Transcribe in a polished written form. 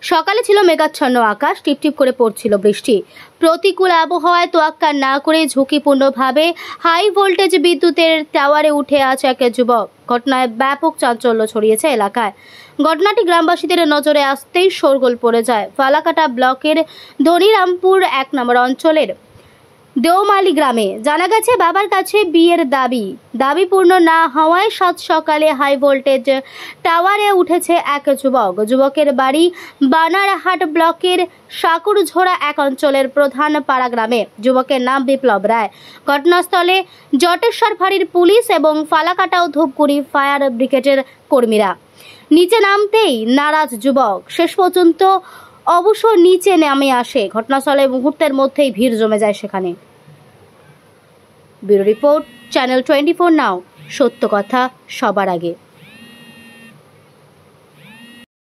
সকালে ছিল মেঘাচ্ছন্ন আকাশ, টিপটিপ করে পড়ছিল বৃষ্টি। প্রতিকূল আবহাওয়ায় তোয়াক্কা না করে ঝুঁকিপূর্ণভাবে হাই ভোল্টেজ বিদ্যুতের টাওয়ারে উঠে আছে এক যুবক। ঘটনায় ব্যাপক চাঞ্চল্য ছড়িয়েছে এলাকায়। ঘটনাটি গ্রামবাসীদের নজরে আসতেই শোরগোল পড়ে যায় ফালাকাটা ব্লকের ধনিরামপুর 1 নম্বর অঞ্চলের দেওমালি গ্রামে। জানা গেছে, বাবার কাছে বিয়ের দাবি পূর্ণ না হওয়ায় সাত সকালে হাই ভোল্টেজ টাওয়ারে উঠেছে এক যুবকের বাড়ি বানারহাট ব্লকের সাকুরঝোড়া 1 অঞ্চলের প্রধান পাড়া গ্রামে। যুবকের নাম বিপ্লব রায়। ঘটনাস্থলে জটেশ্বর ফাঁড়ির পুলিশ এবং ফালাকাটা ও ধূপগুড়ি ফায়ার ব্রিগেডের কর্মীরা। নিচে নামতেই নারাজ যুবক শেষ পর্যন্ত অবশ্য নিচে নেমে আসে। ঘটনাস্থলে মুহূর্তের মধ্যেই ভিড় জমে যায় সেখানে। ব্যুরো রিপোর্ট, চ্যানেল 24 নাও, সত্য কথা সবার আগে।